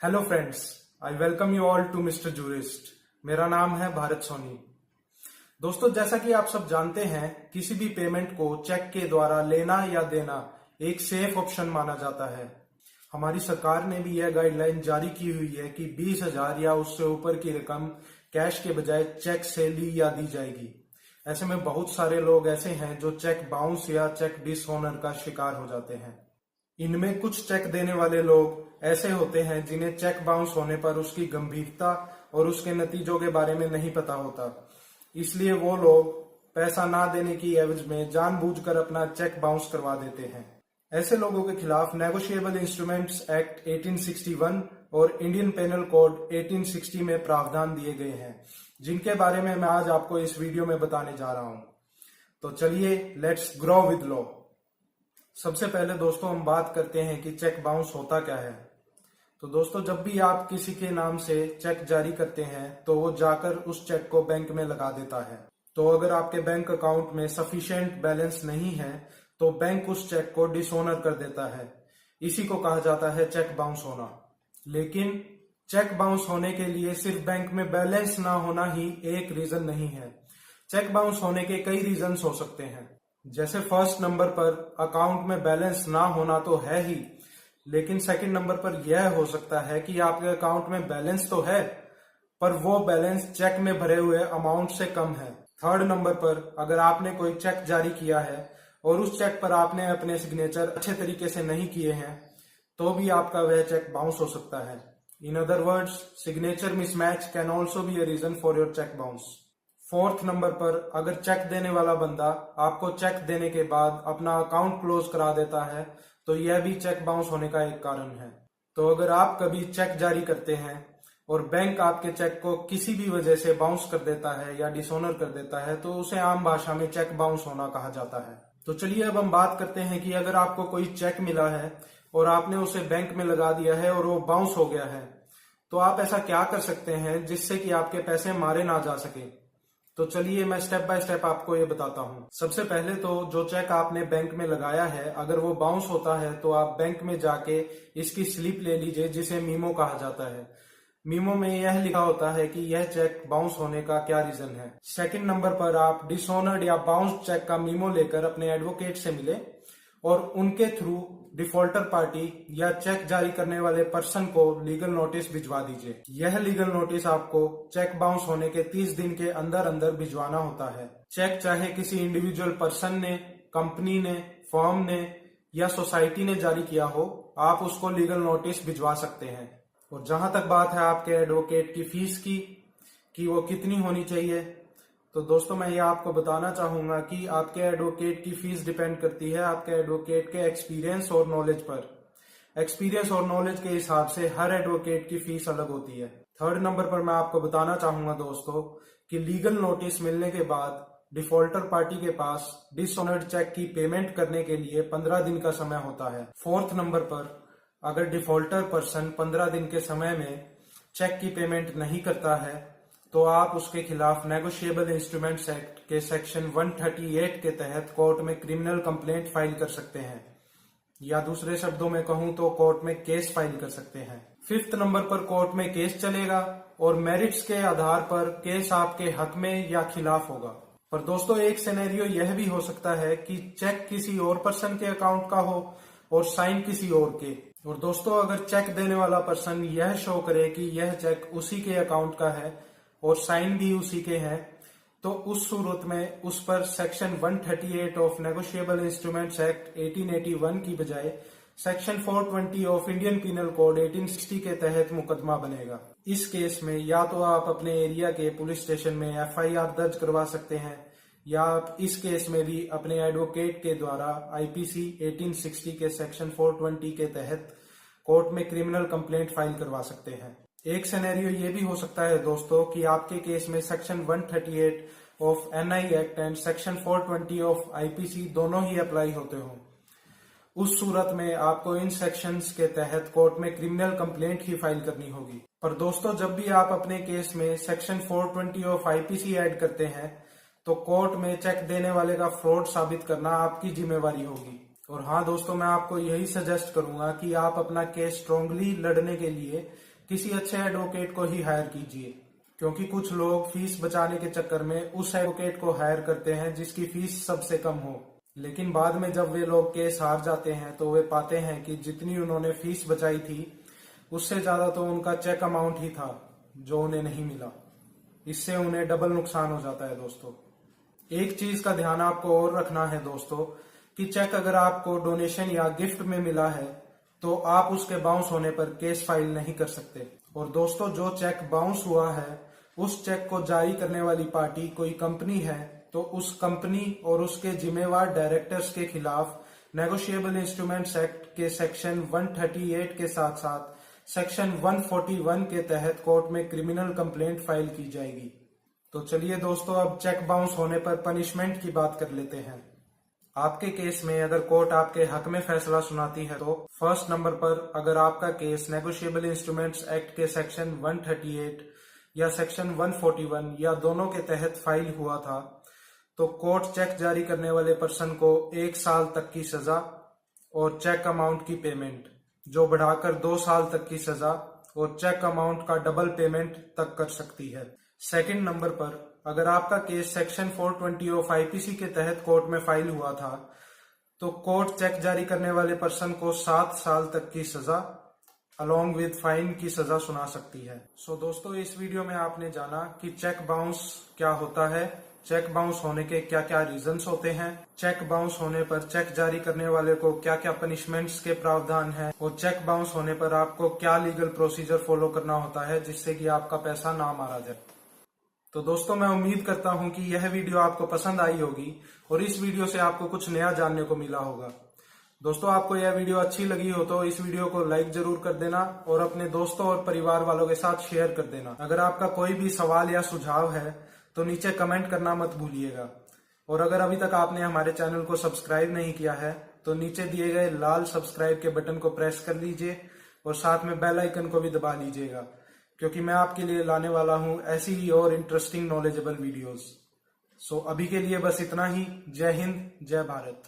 Hello friends, I welcome you all to mister Jurist. मेरा नाम है भारत सोनी। दोस्तों, जैसा कि आप सब जानते हैं, किसी भी पेमेंट को चेक के द्वारा लेना या देना एक सेफ ऑप्शन माना जाता है। हमारी सरकार ने भी यह गाइडलाइन जारी की हुई है कि 20,000 या उससे ऊपर की रकम कैश के बजाय चेक से ली या दी जाएगी। ऐसे में बहुत सारे लोग ऐसे हैं जो चेक बाउंस या चेक डिसऑनर का शिकार हो जाते हैं। इनमें कुछ चेक देने वाले लोग ऐसे होते हैं जिन्हें चेक बाउंस होने पर उसकी गंभीरता और उसके नतीजों के बारे में नहीं पता होता, इसलिए वो लोग पैसा ना देने की एवज में जानबूझकर अपना चेक बाउंस करवा देते हैं। ऐसे लोगों के खिलाफ नेगोशिएबल इंस्ट्रूमेंट्स एक्ट 1861 और इंडियन पेनल कोड 1860 में प्रावधान दिए गए हैं, जिनके बारे में मैं आज आपको इस वीडियो में बताने जा रहा हूं। तो चलिए, लेट्स ग्रो विद लॉ। सबसे पहले दोस्तों हम बात करते हैं कि चेक बाउंस होता क्या है। तो दोस्तों, जब भी आप किसी के नाम से चेक जारी करते हैं तो वो जाकर उस चेक को बैंक में लगा देता है। तो अगर आपके बैंक अकाउंट में सफिशिएंट बैलेंस नहीं है तो बैंक उस चेक को डिसऑनर कर देता है। इसी को कहा जाता है चेक बाउंस होना। लेकिन चेक बाउंस होने के लिए सिर्फ बैंक में बैलेंस ना होना ही एक रीजन नहीं है। चेक बाउंस होने के कई रीजंस हो सकते हैं। जैसे फर्स्ट नंबर पर अकाउंट में बैलेंस ना होना तो है ही, लेकिन सेकंड नंबर पर यह हो सकता है कि आपके अकाउंट में बैलेंस तो है पर वो बैलेंस चेक में भरे हुए अमाउंट से कम है। थर्ड नंबर पर अगर आपने कोई चेक जारी किया है और उस चेक पर आपने अपने सिग्नेचर अच्छे तरीके से नहीं किए हैं तो भी आपका वह चेक बाउंस हो सकता है। In other words, signature mismatch can also be a reason for your cheque bounce. Fourth number पर अगर चेक देने वाला बंदा आपको चेक देने के बाद अपना अकाउंट क्लोज करा देता है तो यह भी चेक बाउंस होने का एक कारण है। तो अगर आप कभी चेक जारी करते हैं और बैंक आपके चेक को किसी भी वजह से बाउंस कर देता है या डिसऑनर कर देता है तो उसे आम भाषा में चेक बाउंस होना कहा जाता है। तो चलिए अब हम बात करते हैं कि अगर आपको कोई चेक मिला है और आपने उसे बैंक में लगा दिया है और वो बाउंस हो गया है, तो आप ऐसा क्या कर सकते हैं जिससे कि आपके पैसे मारे ना जा सके। तो चलिए मैं स्टेप बाय स्टेप आपको ये बताता हूँ। सबसे पहले तो जो चेक आपने बैंक में लगाया है, अगर वो बाउंस होता है तो आप बैंक में जाके इसकी स्लिप ले लीजिए, जिसे मीमो कहा जाता है। मीमो में यह लिखा होता है कि यह चेक बाउंस होने का क्या रीजन है। सेकंड नंबर पर आप डिसऑनर्ड या बाउंस चेक का मीमो लेकर अपने एडवोकेट से मिले और उनके थ्रू डिफॉल्टर पार्टी या चेक जारी करने वाले पर्सन को लीगल नोटिस भिजवा दीजिए। यह लीगल नोटिस आपको चेक बाउंस होने के 30 दिन के अंदर अंदर भिजवाना होता है। चेक चाहे किसी इंडिविजुअल पर्सन ने, कंपनी ने, फर्म ने या सोसाइटी ने जारी किया हो, आप उसको लीगल नोटिस भिजवा सकते हैं। और जहां तक बात है आपके एडवोकेट की फीस की कि वो कितनी होनी चाहिए, तो दोस्तों मैं ये आपको बताना चाहूंगा कि आपके एडवोकेट की फीस डिपेंड करती है आपके एडवोकेट के एक्सपीरियंस और नॉलेज पर। एक्सपीरियंस और नॉलेज के हिसाब से हर एडवोकेट की फीस अलग होती है। थर्ड नंबर पर मैं आपको बताना चाहूंगा दोस्तों कि लीगल नोटिस मिलने के बाद डिफॉल्टर पार्टी के पास डिसऑनर्ड चेक की पेमेंट करने के लिए 15 दिन का समय होता है। फोर्थ नंबर पर अगर डिफॉल्टर पर्सन 15 दिन के समय में चेक की पेमेंट नहीं करता है तो आप उसके खिलाफ नेगोशिएबल इंस्ट्रूमेंट्स एक्ट के सेक्शन 138 के तहत कोर्ट में क्रिमिनल कंप्लेंट फाइल कर सकते हैं, या दूसरे शब्दों में कहूं तो कोर्ट में केस फाइल कर सकते हैं। फिफ्थ नंबर पर कोर्ट में केस चलेगा और मेरिट्स के आधार पर केस आपके हक में या खिलाफ होगा। पर दोस्तों, एक सिनेरियो यह भी हो सकता है कि चेक किसी और पर्सन के अकाउंट का हो और साइन किसी और के। और दोस्तों, अगर चेक देने वाला पर्सन यह शो करे कि यह चेक उसी के अकाउंट का है और साइन भी उसी के हैं, तो उस सूरत में उस पर section 138 of negotiable instruments act 1881 की बजाय section 420 of Indian penal code 1860 के तहत मुकदमा बनेगा। इस केस में या तो आप अपने एरिया के पुलिस स्टेशन में FIR दर्ज करवा सकते हैं, या आप इस केस में भी अपने एडवोकेट के द्वारा IPC 1860 के सेक्शन 420 के तहत कोर्ट में क्रिमिनल कंप्लेंट फाइल करवा सकते हैं। एक सिनेरियो ये भी हो सकता है दोस्तों कि आपके केस में section 138 of NI act and section 420 of IPC दोनों ही अप्लाई होते हों। उस सूरत में आपको इन सेक्शंस के तहत कोर्ट में क्रिमिनल कंप्लेंट ही फाइल करनी होगी। पर दोस्तों, जब भी आप अपने केस में सेक्शन 420 ऑफ IPC ऐड करते हैं तो कोर्ट में चेक देने वाले का फ्रॉड साबित करना आपकी जिम्मेवारी होगी। और हाँ दोस्तों, मैं आपको यही सजेस्ट करूंगा कि आप अपना केस स्ट्रांगली लड़ने के लिए किसी अच्छे एडवोकेट को ही हायर कीजिए, क्योंकि कुछ लोग फीस बचाने के चक्कर में उस एडवोकेट को हायर करते हैं जिसकी फीस सबसे कम हो, लेकिन बाद में जब वे लोग केस हार जाते हैं तो वे पाते हैं कि जितनी उन्होंने फीस बचाई थी उससे ज्यादा तो उनका चेक अमाउंट ही था जो उन्हें नहीं मिला। इससे उन्हें डबल नुकसान हो जाता है दोस्तों। एक चीज का ध्यान आपको और रखना है दोस्तों कि चेक अगर आपको डोनेशन या गिफ्ट में मिला है तो आप उसके बाउंस होने पर केस फाइल नहीं कर सकते। और दोस्तों, जो चेक बाउंस हुआ है उस चेक को जारी करने वाली पार्टी कोई कंपनी है तो उस कंपनी और उसके जिम्मेवार डायरेक्टर्स के खिलाफ नेगोशिएबल इंस्ट्रूमेंट्स एक्ट के सेक्शन 138 के साथ साथ सेक्शन 141 के तहत कोर्ट में क्रिमिनल कंप्लेंट फाइल की जाएगी। तो चलिए दोस्तों, अब चेक बाउंस होने पर पनिशमेंट की बात कर लेते हैं। आपके केस में अगर कोर्ट आपके हक में फैसला सुनाती है तो फर्स्ट नंबर पर अगर आपका केस नेगोशिएबल इंस्ट्रूमेंट्स एक्ट के सेक्शन 138 या सेक्शन 141 या दोनों के तहत फाइल हुआ था तो कोर्ट चेक जारी करने वाले पर्सन को 1 साल तक की सजा और चेक अमाउंट की पेमेंट जो बढ़ाकर 2 साल तक की सजा और चेक अमाउंट का डबल पेमेंट तक कर सकती है। सेकंड नंबर पर अगर आपका केस सेक्शन 420 ऑफ आईपीसी के तहत कोर्ट में फाइल हुआ था तो कोर्ट चेक जारी करने वाले पर्सन को 7 साल तक की सजा अलॉन्ग विद फाइन की सजा सुना सकती है। सो दोस्तों, इस वीडियो में आपने जाना कि चेक बाउंस क्या होता है, चेक बाउंस होने के क्या क्या रीजंस होते हैं, चेक बाउंस होने पर चेक जारी करने वाले को क्या क्या पनिशमेंट्स के प्रावधान है और चेक बाउंस होने पर आपको क्या लीगल प्रोसीजर फॉलो करना होता है जिससे कि आपका पैसा ना मारा जाए। तो दोस्तों, मैं उम्मीद करता हूं कि यह वीडियो आपको पसंद आई होगी और इस वीडियो से आपको कुछ नया जानने को मिला होगा। दोस्तों, आपको यह वीडियो अच्छी लगी हो तो इस वीडियो को लाइक जरूर कर देना और अपने दोस्तों और परिवार वालों के साथ शेयर कर देना। अगर आपका कोई भी सवाल या सुझाव है तो नीचे कमेंट करना मत भूलिएगा। और अगर अभी तक आपने हमारे चैनल को सब्सक्राइब नहीं किया है तो नीचे दिए गए लाल सब्सक्राइब के बटन को प्रेस कर लीजिए और साथ में बेल आइकन को भी दबा लीजिएगा, क्योंकि मैं आपके लिए लाने वाला हूं ऐसी ही और इंटरेस्टिंग नॉलेजेबल वीडियोस। सो अभी के लिए बस इतना ही। जय हिंद, जय भारत।